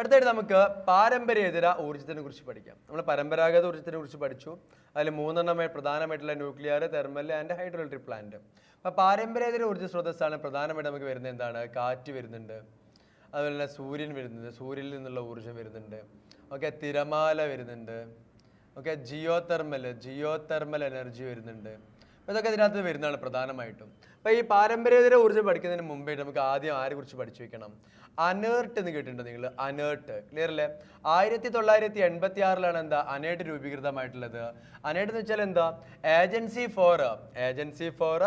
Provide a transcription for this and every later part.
അടുത്തായിട്ട് നമുക്ക് പാരമ്പര്യേതര ഊർജ്ജത്തിനെ കുറിച്ച് പഠിക്കാം. നമ്മൾ പരമ്പരാഗത ഊർജ്ജത്തിനെ കുറിച്ച് പഠിച്ചു. അതിൽ മൂന്നെണ്ണമായി പ്രധാനമായിട്ടുള്ള nuclear, thermal and hydro electric plant. അപ്പോൾ പാരമ്പര്യേതര ഊർജ്ജ സ്രോതസ്സാണ് പ്രധാനമായിട്ട് നമുക്ക് വരുന്നത്. എന്താണ്? കാറ്റ് വരുന്നുണ്ട്, അതുപോലെ തന്നെ സൂര്യൻ വരുന്നുണ്ട്, സൂര്യനിൽ നിന്നുള്ള ഊർജ്ജം വരുന്നുണ്ട്, ഓക്കെ, തിരമാല വരുന്നുണ്ട്, ഓക്കെ, ജിയോ തെർമൽ എനർജി വരുന്നുണ്ട്. അപ്പോൾ ഇതൊക്കെ ഇതിനകത്ത് വരുന്നതാണ് പ്രധാനമായിട്ടും. അപ്പോൾ ഈ പാരമ്പര്യേതര ഊർജ്ജം പഠിക്കുന്നതിന് മുമ്പേ നമുക്ക് ആദ്യം ആരെ കുറിച്ച് പഠിച്ചു വെക്കണം? അനേർട്ട് എന്ന് കേട്ടിട്ടുണ്ടോ നിങ്ങൾ? അനേർട്ട് ക്ലിയർ അല്ലേ? 1986 എന്താ അനേർട്ട് രൂപീകൃതമായിട്ടുള്ളത്. അനേർട്ട് എന്ന് വെച്ചാൽ എന്താ? Agency for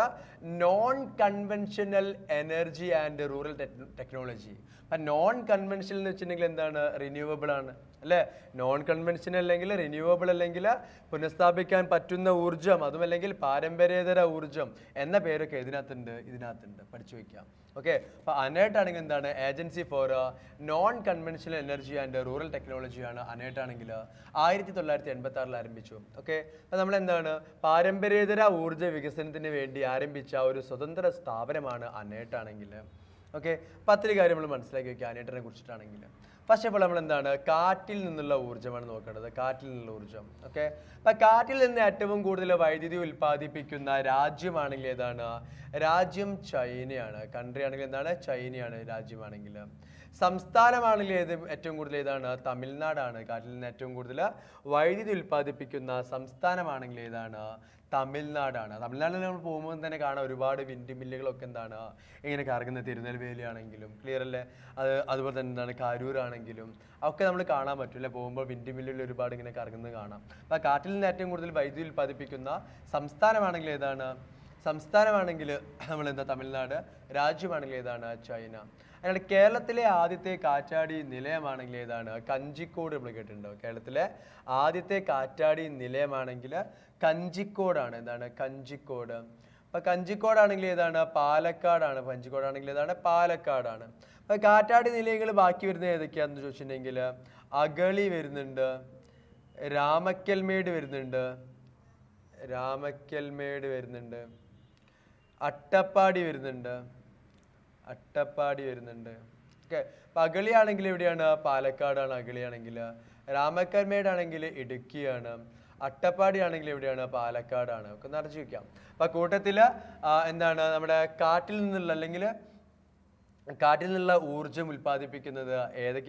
non conventional energy and rural technology. അപ്പം നോൺ കൺവെൻഷണൽ എന്ന് വെച്ചിട്ടുണ്ടെങ്കിൽ എന്താണ്? റിന്യൂവബിൾ ആണ് അല്ലേ? നോൺ കൺവെൻഷനൽ അല്ലെങ്കിൽ റിന്യൂവബിൾ അല്ലെങ്കിൽ പുനഃസ്ഥാപിക്കാൻ പറ്റുന്ന ഊർജ്ജം, അതുമല്ലെങ്കിൽ പാരമ്പര്യേതര ഊർജ്ജം എന്ന പേരൊക്കെ ഇതിനകത്തുണ്ട് പഠിച്ചു വയ്ക്കാം. ഓക്കെ, അപ്പോൾ അനേർട്ട് ആണെങ്കിൽ എന്താണ്? Agency for non conventional energy and rural ടെക്നോളജിയാണ് അനേർട്ട് ആണെങ്കിൽ 1986 ആരംഭിച്ചു. ഓക്കെ, അപ്പോൾ നമ്മൾ എന്താണ്? പാരമ്പര്യേതര ഊർജ്ജ വികസനത്തിന് വേണ്ടി ആരംഭിച്ച ഒരു സ്വതന്ത്ര സ്ഥാപനമാണ് അനേർട്ട് ആണെങ്കിൽ. ഓക്കെ, 10 കാര്യം നമ്മൾ മനസ്സിലാക്കി വയ്ക്കുക അനേർട്ടിനെ കുറിച്ചിട്ടാണെങ്കിൽ. ഫസ്റ്റ് ഓഫ് ഓൾ നമ്മൾ എന്താണ്? കാറ്റിൽ നിന്നുള്ള ഊർജ്ജമാണ് നോക്കേണ്ടത്. കാറ്റിൽ നിന്നുള്ള ഊർജ്ജം. ഓക്കെ, അപ്പം കാറ്റിൽ നിന്ന് ഏറ്റവും കൂടുതൽ വൈദ്യുതി ഉൽപ്പാദിപ്പിക്കുന്ന രാജ്യമാണെങ്കിൽ ഏതാണ്? രാജ്യം ചൈനയാണ്. കൺട്രി ആണെങ്കിൽ എന്താണ്? ചൈനയാണ് രാജ്യമാണെങ്കിൽ. സംസ്ഥാനമാണെങ്കിൽ ഏറ്റവും കൂടുതൽ ഏതാണ്? തമിഴ്നാടാണ്. കാറ്റിൽ നിന്ന് ഏറ്റവും കൂടുതൽ വൈദ്യുതി ഉൽപ്പാദിപ്പിക്കുന്ന സംസ്ഥാനമാണെങ്കിൽ ഏതാണ്? തമിഴ്നാടാണ്. തമിഴ്നാട്ടിൽ നമ്മൾ പോകുമ്പോൾ തന്നെ കാണാം ഒരുപാട് വിൻഡ് മില്ലുകളൊക്കെ എന്താണ് ഇങ്ങനെ കറങ്ങുന്നത്. തിരുനെൽവേലി ആണെങ്കിലും ക്ലിയർ അല്ലേ? അതുപോലെ തന്നെ എന്താണ് കാരൂരാണെങ്കിലും ഒക്കെ നമ്മൾ കാണാൻ പറ്റില്ല. പോകുമ്പോൾ വിൻഡ് മില്ലുകളിൽ ഒരുപാട് ഇങ്ങനെ കറങ്ങുന്നത് കാണാം. അപ്പോൾ കാറ്റിൽ നിന്ന് ഏറ്റവും കൂടുതൽ വൈദ്യുതി ഉൽപ്പാദിപ്പിക്കുന്ന സംസ്ഥാനമാണെങ്കിൽ ഏതാണ്? സംസ്ഥാനമാണെങ്കിൽ നമ്മൾ എന്താ? തമിഴ്നാട്. രാജ്യമാണെങ്കിൽ ഏതാണ്? ചൈന. അതിനാണ് കേരളത്തിലെ ആദ്യത്തെ കാറ്റാടി നിലയമാണെങ്കിൽ ഏതാണ്? കഞ്ചിക്കോട്. നമ്മൾ കേട്ടിട്ടുണ്ടോ? കേരളത്തിലെ ആദ്യത്തെ കാറ്റാടി നിലയമാണെങ്കിൽ കഞ്ചിക്കോടാണ്. എന്താണ്? കഞ്ചിക്കോട്. അപ്പൊ കഞ്ചിക്കോടാണെങ്കിൽ ഏതാണ്? പാലക്കാടാണ്. കഞ്ചിക്കോടാണെങ്കിൽ ഏതാണ്? പാലക്കാടാണ്. അപ്പൊ കാറ്റാടി നിലയങ്ങൾ ബാക്കി വരുന്നത് ഏതൊക്കെയാണെന്ന് ചോദിച്ചിട്ടുണ്ടെങ്കിൽ അഗളി വരുന്നുണ്ട്, രാമക്കൽമേട് വരുന്നുണ്ട്, അട്ടപ്പാടി വരുന്നുണ്ട്. ഓക്കെ, അപ്പൊ അഗളി ആണെങ്കിൽ എവിടെയാണ്? പാലക്കാടാണ് അഗളിയാണെങ്കിൽ. രാമക്കൽമേടാണെങ്കിൽ ഇടുക്കിയാണ്. അട്ടപ്പാടി ആണെങ്കിൽ എവിടെയാണ്? പാലക്കാടാണ്. ഒക്കെ നിറച്ചു വയ്ക്കാം. അപ്പൊ കൂട്ടത്തില് എന്താണ് നമ്മുടെ കാറ്റിൽ നിന്നുള്ള ഊർജ്ജം ഉൽപ്പാദിപ്പിക്കുന്നത്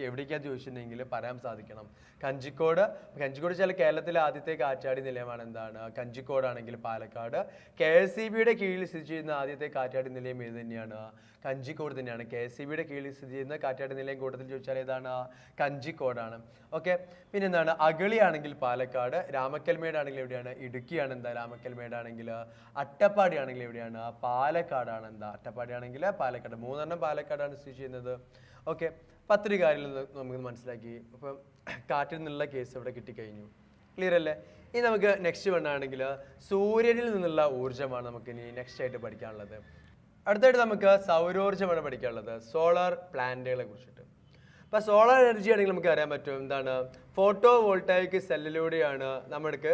എവിടേക്കാന്ന് ചോദിച്ചിട്ടുണ്ടെങ്കിൽ പറയാൻ സാധിക്കണം. കഞ്ചിക്കോട് വെച്ചാൽ കേരളത്തിലെ ആദ്യത്തെ കാറ്റാടി നിലയമാണ്. എന്താണ്? കഞ്ചിക്കോടാണെങ്കിൽ പാലക്കാട്. KSEBയുടെ കീഴിൽ സ്ഥിതി ചെയ്യുന്ന ആദ്യത്തെ കാറ്റാടി നിലയം ഏത് തന്നെയാണ്? കഞ്ചിക്കോട് തന്നെയാണ്. KSEBയുടെ കീഴിൽ സ്ഥിതി ചെയ്യുന്ന കാറ്റാടി നിലയം കൂട്ടത്തിൽ ചോദിച്ചാൽ ഏതാണ്? കഞ്ചിക്കോടാണ്. ഓക്കെ, പിന്നെ എന്താണ്? അഗളി ആണെങ്കിൽ പാലക്കാട്. രാമക്കൽമേട് ആണെങ്കിൽ എവിടെയാണ്? ഇടുക്കിയാണ്. എന്താ? രാമക്കൽമേട് ആണെങ്കിൽ. അട്ടപ്പാടി ആണെങ്കിൽ എവിടെയാണ്? പാലക്കാടാണ്. എന്താ? അട്ടപ്പാടി ആണെങ്കിൽ പാലക്കാട്. 3 പാലക്കാടാണ് സ്ഥിതി ചെയ്യുന്നത്. ഓക്കെ, 10 കാര്യങ്ങൾ നമുക്ക് മനസ്സിലാക്കി. അപ്പം കാറ്റിൽ നിന്നുള്ള കേസ് ഇവിടെ കിട്ടിക്കഴിഞ്ഞു. ക്ലിയർ അല്ലേ? ഇനി നമുക്ക് നെക്സ്റ്റ് വണ്ണാണെങ്കിൽ സൂര്യനിൽ നിന്നുള്ള ഊർജ്ജമാണ് നമുക്ക് ഇനി നെക്സ്റ്റ് ആയിട്ട് പഠിക്കാനുള്ളത്. അടുത്തായിട്ട് നമുക്ക് സൗരോർജ്ജമാണ് പഠിക്കാനുള്ളത്, സോളാർ പ്ലാന്റുകളെ കുറിച്ചിട്ട്. അപ്പോൾ സോളാർ എനർജി ആണെങ്കിൽ നമുക്ക് അറിയാൻ പറ്റും എന്താണ്? ഫോട്ടോ വോൾട്ടായിക് സെല്ലിലൂടെയാണ് നമ്മൾക്ക്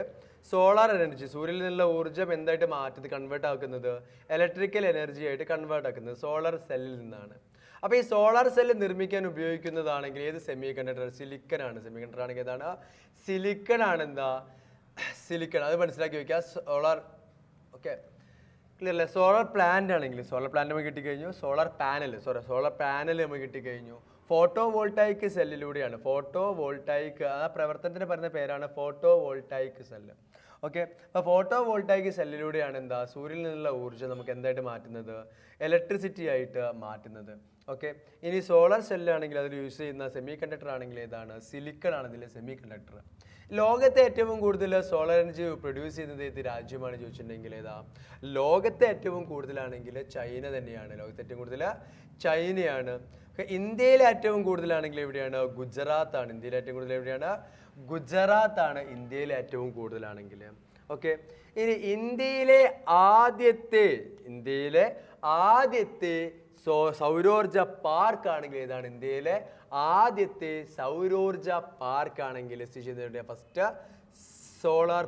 സോളാർ എനർജി, സൂര്യനിൽ നിന്നുള്ള ഊർജ്ജം എന്തായിട്ട് കൺവേർട്ട് ആക്കുന്നത്? ഇലക്ട്രിക്കൽ എനർജി ആയിട്ട് കൺവേർട്ട് ആക്കുന്നത് സോളാർ സെല്ലിൽ നിന്നാണ്. അപ്പോൾ ഈ സോളാർ സെല്ല് നിർമ്മിക്കാൻ ഉപയോഗിക്കുന്നതാണെങ്കിൽ ഏത് സെമി കണ്ടക്ടർ? സിലിക്കൺ ആണ്. സെമി കണ്ടക്ടർ ആണെങ്കിൽ ഏതാണ്? സിലിക്കൺ ആണ്. എന്താ? സിലിക്കൺ. അത് മനസ്സിലാക്കി വയ്ക്കുക. സോളാർ. ഓക്കെ, ക്ലിയർ അല്ലേ? സോളാർ പ്ലാന്റ് ആണെങ്കിൽ സോളാർ പ്ലാന്റ് നമുക്ക് കിട്ടിക്കഴിഞ്ഞു. സോളാർ പാനൽ നമുക്ക് കിട്ടിക്കഴിഞ്ഞു. ഫോട്ടോ വോൾട്ടായിക് സെല്ലിലൂടെയാണ്. ഫോട്ടോ വോൾട്ടായിക് ആ പ്രവർത്തനത്തിന് പറയുന്ന പേരാണ് ഫോട്ടോ വോൾട്ടായിക് സെല്ല്. ഓക്കെ, അപ്പോൾ ഫോട്ടോ വോൾട്ടായിക് സെല്ലിലൂടെയാണ് എന്താ? സൂര്യനിൽ നിന്നുള്ള ഊർജ്ജം നമുക്ക് എന്തായിട്ട് മാറ്റുന്നത്? ഇലക്ട്രിസിറ്റി ആയിട്ട് മാറ്റുന്നത്. ഓക്കെ, ഇനി സോളാർ സെല്ലാണെങ്കിൽ അതിൽ യൂസ് ചെയ്യുന്ന സെമി കണ്ടക്ടർ ആണെങ്കിൽ ഏതാണ്? സിലിക്കൺ ആണ് ഇതിലെ സെമി കണ്ടക്ടർ. ലോകത്തെ ഏറ്റവും കൂടുതൽ സോളാർ എനർജി പ്രൊഡ്യൂസ് ചെയ്യുന്നത് ഏത് രാജ്യമാണ് ചോദിച്ചിട്ടുണ്ടെങ്കിൽ ഏതാ? ലോകത്തെ ഏറ്റവും കൂടുതലാണെങ്കിൽ ചൈന തന്നെയാണ്. ലോകത്തെ ഏറ്റവും കൂടുതൽ ചൈനയാണ്. ഇന്ത്യയിലെ ഏറ്റവും കൂടുതലാണെങ്കിൽ എവിടെയാണ്? ഗുജറാത്താണ്. ഇന്ത്യയിലെ ഏറ്റവും കൂടുതൽ എവിടെയാണ്? ഗുജറാത്താണ് ഇന്ത്യയിലെ ഏറ്റവും കൂടുതലാണെങ്കിൽ. ഓക്കെ, ഇനി ഇന്ത്യയിലെ ആദ്യത്തെ സൗരോർജ പാർക്ക് ആണെങ്കിൽ ഏതാണ്? ഇന്ത്യയിലെ ആദ്യത്തെ സൗരോർജ പാർക്ക് ആണെങ്കിൽ സ്ഥിതി ചെയ്യുന്നത് ഫസ്റ്റ് സോളാർ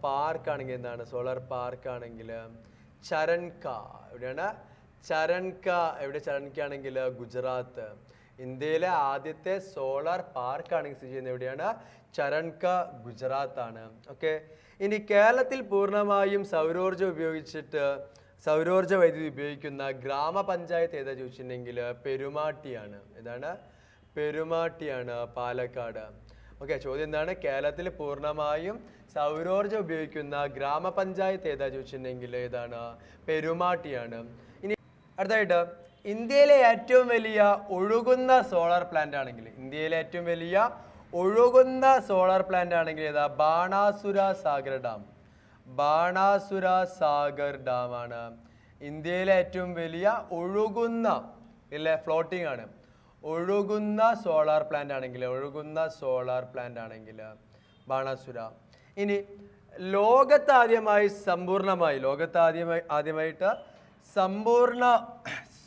പാർക്ക് ആണെങ്കിൽ എന്താണ്? സോളാർ പാർക്ക് ആണെങ്കിൽ ചരൺക. എവിടെയാണ്? ചരൺക. എവിടെ? ചരൺക ആണെങ്കിൽ ഗുജറാത്ത്. ഇന്ത്യയിലെ ആദ്യത്തെ സോളാർ പാർക്കാണ് സ്ഥിതി ചെയ്യുന്നത് എവിടെയാണ്? ചരൺക, ഗുജറാത്ത് ആണ്. ഓക്കെ, ഇനി കേരളത്തിൽ പൂർണ്ണമായും സൗരോർജ വൈദ്യുതി ഉപയോഗിക്കുന്ന ഗ്രാമപഞ്ചായത്ത് ഏതാ ചോദിച്ചിട്ടുണ്ടെങ്കിൽ പെരുമാട്ടിയാണ്. ഏതാണ്? പെരുമാട്ടിയാണ്, പാലക്കാട്. ഓക്കെ, ചോദ്യം എന്താണ്? കേരളത്തിൽ പൂർണ്ണമായും സൗരോർജം ഉപയോഗിക്കുന്ന ഗ്രാമപഞ്ചായത്ത് ഏതാ ചോദിച്ചിട്ടുണ്ടെങ്കിൽ ഏതാണ്? പെരുമാട്ടിയാണ്. ഇനി അടുത്തായിട്ട് ഇന്ത്യയിലെ ഏറ്റവും വലിയ ഒഴുകുന്ന സോളാർ പ്ലാന്റ് ആണെങ്കിൽ ഏതാ? ബാണാസുര സാഗർ ഡാം. ബാണാസുര സാഗർ ഡാം ആണ് ഇന്ത്യയിലെ ഏറ്റവും വലിയ ഒഴുകുന്ന, ഇല്ലേ, ഫ്ലോട്ടിംഗ് ആണ്, ഒഴുകുന്ന സോളാർ പ്ലാന്റ് ആണെങ്കിൽ ബാണാസുര. ഇനി ആദ്യമായിട്ട് സമ്പൂർണ്ണ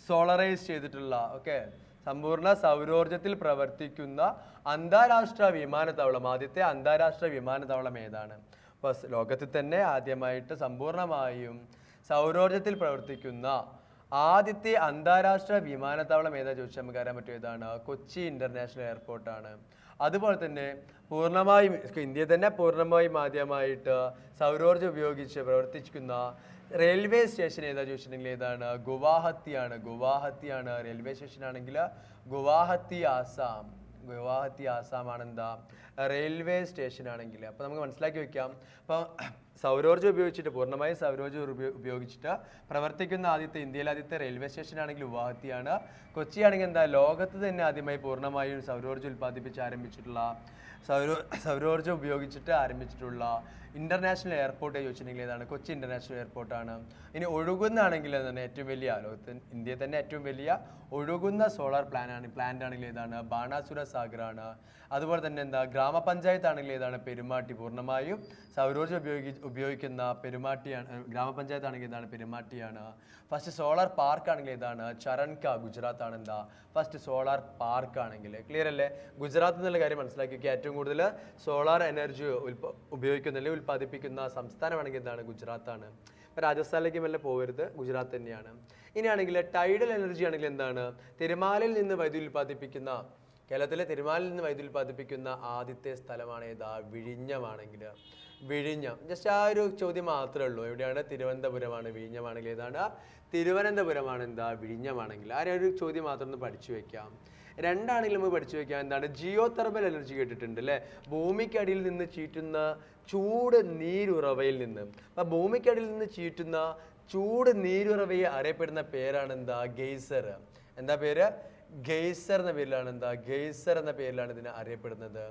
സോളറൈസ് ചെയ്തിട്ടുള്ള, ഓക്കെ, സമ്പൂർണ്ണ സൗരോർജത്തിൽ പ്രവർത്തിക്കുന്ന ആദ്യത്തെ അന്താരാഷ്ട്ര വിമാനത്താവളം ഏതാണ്? അപ്പോൾ ലോകത്തിൽ തന്നെ ആദ്യമായിട്ട് സമ്പൂർണ്ണമായും സൗരോർജത്തിൽ പ്രവർത്തിക്കുന്ന ആദ്യത്തെ അന്താരാഷ്ട്ര വിമാനത്താവളം ഏതാ ചോദിച്ചാൽ നമുക്ക് അറിയാൻ പറ്റും. ഏതാണ്? കൊച്ചി ഇന്റർനാഷണൽ എയർപോർട്ടാണ്. അതുപോലെ തന്നെ ഇന്ത്യയിൽ തന്നെ പൂർണ്ണമായും ആദ്യമായിട്ട് സൗരോർജം ഉപയോഗിച്ച് പ്രവർത്തിക്കുന്ന റെയിൽവേ സ്റ്റേഷൻ ഏതാ ചോദിച്ചിട്ടുണ്ടെങ്കിൽ ഏതാണ്? ഗുവാഹത്തിയാണ് റെയിൽവേ സ്റ്റേഷൻ ആണെങ്കിൽ ഗുവാഹത്തി ആസാം ആണ് എന്താ റെയിൽവേ സ്റ്റേഷൻ ആണെങ്കിൽ. അപ്പോൾ നമുക്ക് മനസ്സിലാക്കി വെക്കാം. അപ്പോൾ പൂർണ്ണമായും സൗരോർജം ഉപയോഗിച്ചിട്ട് പ്രവർത്തിക്കുന്ന ഇന്ത്യയിലെ ആദ്യത്തെ റെയിൽവേ സ്റ്റേഷൻ ആണെങ്കിൽ ഗുവാഹത്തിയാണ്. കൊച്ചി ആണെങ്കിൽ എന്താ ലോകത്ത് തന്നെ ആദ്യമായി പൂർണ്ണമായും സൗരോർജം ഉപയോഗിച്ചിട്ട് ആരംഭിച്ചിട്ടുള്ള ഇന്റർനാഷണൽ എയർപോർട്ട് ചോദിച്ചിട്ടുണ്ടെങ്കിൽ ഏതാണ്? കൊച്ചി ഇന്റർനാഷണൽ എയർപോർട്ടാണ്. ഇനി ഒഴുകുന്നാണെങ്കിൽ എന്താണ്? ഇന്ത്യയിൽ തന്നെ ഏറ്റവും വലിയ ഒഴുകുന്ന സോളാർ പ്ലാന്റ് ആണെങ്കിൽ ഏതാണ്? ബാണാസുര സാഗർ ആണ്. അതുപോലെ തന്നെ എന്താ? ഗ്രാമപഞ്ചായത്ത് ആണെങ്കിൽ ഏതാണ്? പെരുമാട്ടി. പൂർണ്ണമായും സൗരോർജം ഉപയോഗിക്കുന്ന പെരുമാട്ടിയാണ്. ഗ്രാമപഞ്ചായത്ത് ആണെങ്കിൽ ഏതാണ്? പെരുമാട്ടിയാണ്. ഫസ്റ്റ് സോളാർ പാർക്ക് ആണെങ്കിൽ ഏതാണ്? ചരൺക, ഗുജറാത്ത് ആണ് എന്താ ഫസ്റ്റ് സോളാർ പാർക്ക് ആണെങ്കിൽ. ക്ലിയർ അല്ലേ? ഗുജറാത്ത് എന്നുള്ള കാര്യം മനസ്സിലാക്കി. ഏറ്റവും കൂടുതൽ സോളാർ എനർജി ഉൽപ്പാദിപ്പിക്കുന്ന സംസ്ഥാനമാണെങ്കിൽ എന്താണ്? ഗുജറാത്ത് ആണ്. ഇപ്പം രാജസ്ഥാനിലേക്ക് വല്ല പോകരുത്, ഗുജറാത്ത് തന്നെയാണ്. ഇനിയാണെങ്കിൽ ടൈഡൽ എനർജി ആണെങ്കിൽ എന്താണ്? കേരളത്തിലെ തിരുമാലിൽ നിന്ന് വൈദ്യുതി ഉൽപ്പാദിപ്പിക്കുന്ന ആദ്യത്തെ സ്ഥലമാണ് ഏതാ? വിഴിഞ്ഞം. ജസ്റ്റ് ആ ഒരു ചോദ്യം മാത്രമേ ഉള്ളൂ. എവിടെയാണ്? തിരുവനന്തപുരമാണ്. വിഴിഞ്ഞമാണെങ്കിൽ ഏതാണ്? തിരുവനന്തപുരമാണ് എന്താ? വിഴിഞ്ഞമാണെങ്കിൽ. ആ ഒരു ചോദ്യം മാത്രം ഒന്ന് പഠിച്ചു വെക്കാം. രണ്ടാണെങ്കിലും നമുക്ക് പഠിച്ചു വെക്കാം. എന്താണ്? ജിയോ തെർമൽ എനർജി കേട്ടിട്ടുണ്ട് അല്ലേ? ഭൂമിക്കടിയിൽ നിന്ന് ചീറ്റുന്ന ചൂട് നീരുറവയിൽ നിന്ന്. അപ്പം ഭൂമിക്കടിയിൽ നിന്ന് ചീറ്റുന്ന ചൂട് നീരുറവയെ അറിയപ്പെടുന്ന പേരാണ് എന്താ? ഗെയ്സർ. എന്താ പേര്? ഗെയ്സർ എന്ന പേരിലാണ് ഇതിനെ അറിയപ്പെടുന്നത്.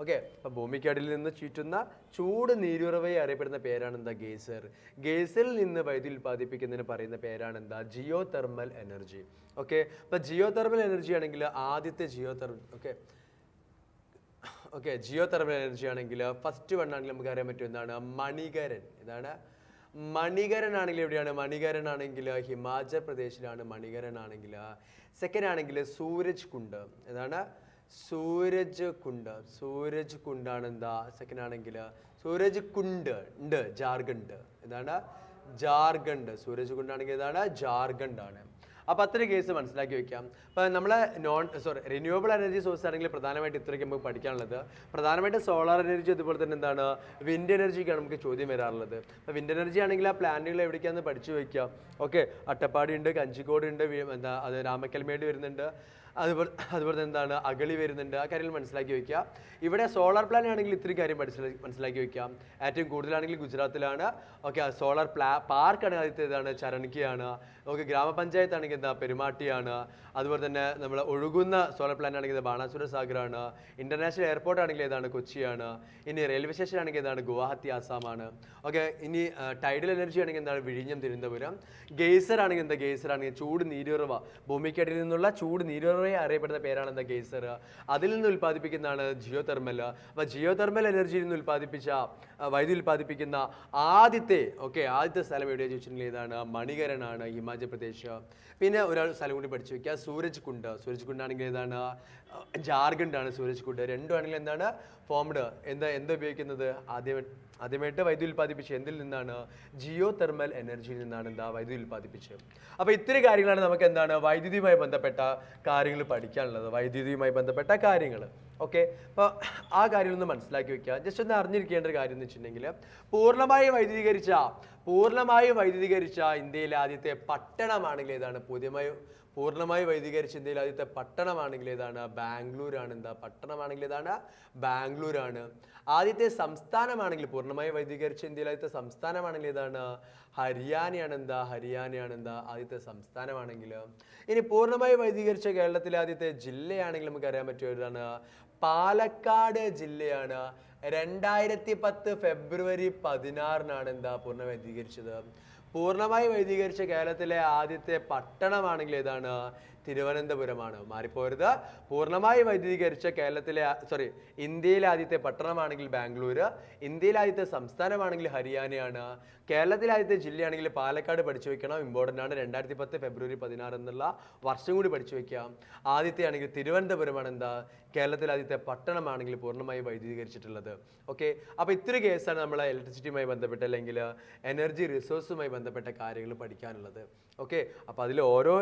ഓക്കെ, അപ്പൊ ഭൂമിക്കടിയിൽ നിന്ന് ചുറ്റുന്ന ചൂട് നീരുറവയെ അറിയപ്പെടുന്ന പേരാണ് എന്താ? ഗെയ്സർ. ഗെയ്സറിൽ നിന്ന് വൈദ്യുതി ഉൽപ്പാദിപ്പിക്കുന്നതിന് പറയുന്ന പേരാണ് എന്താ? Jio thermal energy. ഓക്കെ, അപ്പൊ ജിയോ തെർമൽ എനർജി ആണെങ്കിൽ ആദ്യത്തെ ജിയോ തെർമൽ എനർജി ആണെങ്കിൽ ഫസ്റ്റ് വൺ ആണെങ്കിൽ നമുക്ക് അറിയാൻ പറ്റും എന്താണ്? മണികരൻ. ഏതാണ്? മണികരൻ ആണെങ്കിൽ എവിടെയാണ്? മണികരൻ ആണെങ്കിൽ ഹിമാചൽ പ്രദേശിലാണ്. മണികരൻ ആണെങ്കിൽ സെക്കൻഡ് ആണെങ്കിൽ സൂരജ് കുണ്ട്. ഏതാണ്? സൂരജ് കുണ്ടാണ് എന്താ? സെക്കൻഡ് ആണെങ്കിൽ സൂരജ് കുണ്ട് ഉണ്ട്, ജാർഖണ്ഡ്. ഏതാണ്? ജാർഖണ്ഡ്. സൂരജ് കുണ്ടാണെങ്കിൽ ഏതാണ്? ജാർഖണ്ഡ് ആണ്. അപ്പോൾ അത്രയും കേസ് മനസ്സിലാക്കി വെക്കാം. അപ്പോൾ നമ്മളെ റിന്യൂവബിൾ എനർജി സോഴ്സ് ആണെങ്കിൽ പ്രധാനമായിട്ട് ഇത്രയ്ക്ക് നമുക്ക് പഠിക്കാനുള്ളത്. പ്രധാനമായിട്ട് സോളാർ എനർജി, അതുപോലെ തന്നെ എന്താണ് വിൻഡ് എനർജിക്കാണ് നമുക്ക് ചോദ്യം വരാറുള്ളത്. അപ്പോൾ വിൻഡ് എനർജി ആണെങ്കിൽ ആ പ്ലാന്റുകൾ എവിടേക്കാന്ന് പഠിച്ചു വയ്ക്കുക. ഓക്കെ, അട്ടപ്പാടി ഉണ്ട്, കഞ്ചിക്കോട് ഉണ്ട്, അത് രാമക്കൽമേട് വരുന്നുണ്ട്, അതുപോലെ എന്താണ് അഗളി വരുന്നുണ്ട്. ആ കാര്യങ്ങൾ മനസ്സിലാക്കി വെക്കുക. ഇവിടെ സോളാർ പ്ലാന്റ് ആണെങ്കിൽ ഇത്രയും കാര്യം മനസ്സിലാക്കി വെക്കാം. ഏറ്റവും കൂടുതലാണെങ്കിൽ ഗുജറാത്തിലാണ്. ഓക്കെ, സോളാർ പാർക്ക് ആണ് ആദ്യത്തേതാണ്, ചരൺകിയാണ്. ഓക്കെ, ഗ്രാമപഞ്ചായത്ത് ആണെങ്കിൽ എന്താ? പെരുമാട്ടിയാണ്. അതുപോലെ തന്നെ നമ്മൾ ഒഴുകുന്ന സോളാർ പ്ലാന്റ് ആണെങ്കിൽ ബാണാസുര സാഗറാണ്. ഇന്റർനാഷണൽ എയർപോർട്ട് ആണെങ്കിൽ ഏതാണ്? കൊച്ചിയാണ്. ഇനി റെയിൽവേ സ്റ്റേഷൻ ആണെങ്കിൽ ഏതാണ്? ഗുവാഹത്തി, ആസാമാണ്. ഓക്കെ, ഇനി ടൈഡൽ എനർജി ആണെങ്കിൽ എന്താണ്? വിഴിഞ്ഞം, തിരുവനന്തപുരം. ഗെയ്സർ ആണെങ്കിൽ എന്താ? ഗെയ്സർ ആണെങ്കിൽ ചൂട് നീരുറവ, ഭൂമിക്കടിയിൽ നിന്നുള്ള ചൂട് നീരുറവയെ അറിയപ്പെടുന്ന പേരാണ് എന്താ? ഗെയ്സർ. അതിൽ നിന്ന് ഉൽപ്പാദിപ്പിക്കുന്നതാണ് ജിയോ തെർമൽ. അപ്പോൾ ജിയോ തെർമൽ എനർജിയിൽ നിന്ന് വൈദ്യുതി ഉൽപ്പാദിപ്പിക്കുന്ന ആദ്യത്തെ സ്ഥലം എവിടെയാ ചോദിച്ചിട്ടുണ്ടെങ്കിൽ ഏതാണ്? മണികരനാണ്, ഹിമാചൽ പ്രദേശ്. പിന്നെ ഒരാൾ സ്ഥലം കൂടി പഠിച്ചു വെക്കുക, സൂരജ് കുണ്ട്. സൂരജ് കുണ്ടാണെങ്കിൽ ഏതാണ്? ജാർഖണ്ഡ് ആണ് സൂരജ് കുണ്ട്. രണ്ടുമാണെങ്കിൽ എന്താണ് ഫോംഡ് എന്താ ഉപയോഗിക്കുന്നത് ആദ്യമായിട്ട് വൈദ്യുതി ഉൽപ്പാദിപ്പിച്ച് എന്തിൽ നിന്നാണ്? ജിയോ തെർമൽ എനർജിയിൽ നിന്നാണ് വൈദ്യുതി ഉൽപ്പാദിപ്പിച്ചത്. അപ്പോൾ ഇത്രയും കാര്യങ്ങളാണ് നമുക്ക് വൈദ്യുതിയുമായി ബന്ധപ്പെട്ട കാര്യങ്ങൾ പഠിക്കാനുള്ളത്, വൈദ്യുതിയുമായി ബന്ധപ്പെട്ട കാര്യങ്ങൾ. ഓക്കെ, അപ്പോൾ ആ കാര്യങ്ങളൊന്ന് മനസ്സിലാക്കി വെക്കുക. ജസ്റ്റ് ഒന്ന് അറിഞ്ഞിരിക്കേണ്ട ഒരു കാര്യം എന്ന് വെച്ചിട്ടുണ്ടെങ്കിൽ പൂർണ്ണമായും വൈദ്യുതീകരിച്ച ഇന്ത്യയിലെ ആദ്യത്തെ പട്ടണമാണെങ്കിൽ ഏതാണ്? പൂർണ്ണമായി വൈദ്യുതീകരിച്ച ഇന്ത്യയിലെ ആദ്യത്തെ പട്ടണമാണെങ്കിൽ ഏതാണ്? ബാംഗ്ലൂരാണ്. ആദ്യത്തെ സംസ്ഥാനമാണെങ്കിൽ പൂർണ്ണമായി വൈദ്യുതീകരിച്ച ഇന്ത്യയിലെ ആദ്യത്തെ സംസ്ഥാനമാണെങ്കിൽ ഏതാണ്? ഹരിയാനയാണ് ആദ്യത്തെ സംസ്ഥാനമാണെങ്കിൽ. ഇനി പൂർണ്ണമായി വൈദ്യുതീകരിച്ച കേരളത്തിലെ ആദ്യത്തെ ജില്ലയാണെങ്കിൽ നമുക്ക് അറിയാൻ പറ്റിയതാണ് പാലക്കാട് ജില്ലയാണ്. 2010 ഫെബ്രുവരി 16 പൂർണ്ണ വൈദ്യുതീകരിച്ചത്. പൂർണ്ണമായി വൈദ്യുതീകരിച്ച കേരളത്തിലെ ആദ്യത്തെ പട്ടണമാണെങ്കിൽ ഏതാണ്? തിരുവനന്തപുരമാണ്. മാറിപ്പോരുത്. പൂർണ്ണമായി വൈദ്യുതീകരിച്ച ഇന്ത്യയിലെ ആദ്യത്തെ പട്ടണമാണെങ്കിൽ ബാംഗ്ലൂർ, ഇന്ത്യയിലെ ആദ്യത്തെ സംസ്ഥാനമാണെങ്കിൽ ഹരിയാനയാണ്, കേരളത്തിലെ ആദ്യത്തെ ജില്ലയാണെങ്കിൽ പാലക്കാട് പഠിച്ചു വെക്കണം, ഇമ്പോർട്ടൻ്റ് ആണ്. 2010 ഫെബ്രുവരി 16 എന്നുള്ള വർഷം കൂടി പഠിച്ചു വെക്കാം. ആദ്യത്തെ ആണെങ്കിൽ തിരുവനന്തപുരമാണ് കേരളത്തിലെ ആദ്യത്തെ പട്ടണമാണെങ്കിൽ പൂർണ്ണമായി വൈദ്യുതീകരിച്ചിട്ടുള്ളത്. ഓക്കെ, അപ്പോൾ ഇത്ര കേസാണ് നമ്മളെ ഇലക്ട്രിസിറ്റിയുമായി ബന്ധപ്പെട്ട് അല്ലെങ്കിൽ എനർജി റിസോഴ്സുമായി ബന്ധപ്പെട്ട കാര്യങ്ങൾ പഠിക്കാനുള്ളത്. ഓക്കെ, അപ്പോൾ അതിൽ ഓരോ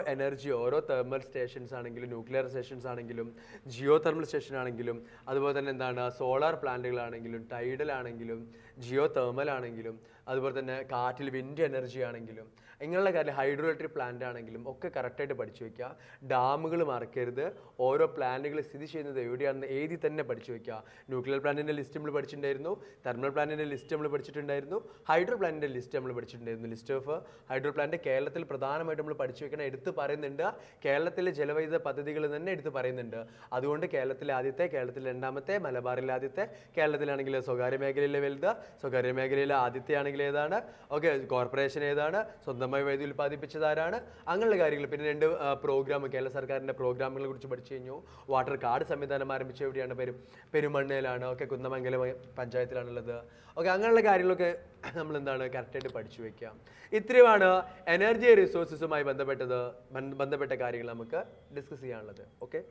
തെർമൽ സ്റ്റേഷൻസ് ആണെങ്കിലും ന്യൂക്ലിയർ സ്റ്റേഷൻസ് ആണെങ്കിലും ജിയോ തെർമൽ സ്റ്റേഷൻ ആണെങ്കിലും അതുപോലെ തന്നെ സോളാർ പ്ലാന്റുകളാണെങ്കിലും ടൈഡൽ ആണെങ്കിലും ജിയോ തെർമൽ ആണെങ്കിലും അതുപോലെ തന്നെ കാറ്റിൽ വിൻഡ് എനർജി ആണെങ്കിലും ഇങ്ങനെയുള്ള കാര്യം ഹൈഡ്രോ ഇലക്ട്രിക് പ്ലാന്റ് ആണെങ്കിലും ഒക്കെ കറക്റ്റായിട്ട് പഠിച്ചു വയ്ക്കുക. ഡാമുകൾ മറക്കരുത്. ഓരോ പ്ലാന്റുകൾ സ്ഥിതി ചെയ്യുന്നത് എവിടെയാണെന്ന് എഴുതി തന്നെ പഠിച്ചു വയ്ക്കുക. ന്യൂക്ലിയർ പ്ലാന്റിൻ്റെ ലിസ്റ്റ് നമ്മൾ പഠിച്ചിട്ടുണ്ടായിരുന്നു, തെർമൽ പ്ലാന്റിൻ്റെ ലിസ്റ്റ് നമ്മൾ പഠിച്ചിട്ടുണ്ടായിരുന്നു, ഹൈഡ്രോ പ്ലാന്റിൻ്റെ ലിസ്റ്റ് നമ്മൾ പഠിച്ചിട്ടുണ്ടായിരുന്നു. ലിസ്റ്റ് ഓഫ് ഹൈഡ്രോ പ്ലാന്റ് കേരളത്തിൽ പ്രധാനമായിട്ട് നമ്മൾ പഠിച്ചു വെക്കണം, എടുത്ത് പറയുന്നുണ്ട്. കേരളത്തിലെ ജലവൈദ്യുത പദ്ധതികൾ തന്നെ എടുത്ത് പറയുന്നുണ്ട്. അതുകൊണ്ട് കേരളത്തിലെ ആദ്യത്തെ, കേരളത്തിലെ രണ്ടാമത്തെ, മലബാറിലെ ആദ്യത്തെ, കേരളത്തിലാണെങ്കിൽ സ്വകാര്യ മേഖലയിലെ വലുത്, സ്വകാര്യ മേഖലയിലെ ആദ്യത്തെ ആണെങ്കിൽ ഏതാണ്? ഓക്കെ, കോർപ്പറേഷൻ ഏതാണ്? സ്വന്തമായി വൈദ്യുതി ഉൽപ്പാദിപ്പിച്ചത് ആരാണ്? അങ്ങനെയുള്ള കാര്യങ്ങൾ. പിന്നെ 2 പ്രോഗ്രാം, കേരള സർക്കാരിൻ്റെ പ്രോഗ്രാമുകളെ കുറിച്ച് പഠിച്ചു കഴിഞ്ഞു. വാട്ടർ കാർഡ് സംവിധാനം ആരംഭിച്ച എവിടെയാണ്? പെരുമണ്ണയിലാണ്. ഓക്കെ, കുന്നമംഗലം പഞ്ചായത്തിലാണുള്ളത്. ഓക്കെ, അങ്ങനെയുള്ള കാര്യങ്ങളൊക്കെ നമ്മൾ കറക്റ്റായിട്ട് പഠിച്ചു വയ്ക്കാം. ഇത്രയുമാണ് എനർജി റിസോഴ്സസുമായി ബന്ധപ്പെട്ട കാര്യങ്ങൾ നമുക്ക് ഡിസ്കസ് ചെയ്യാനുള്ളത്. ഓക്കെ.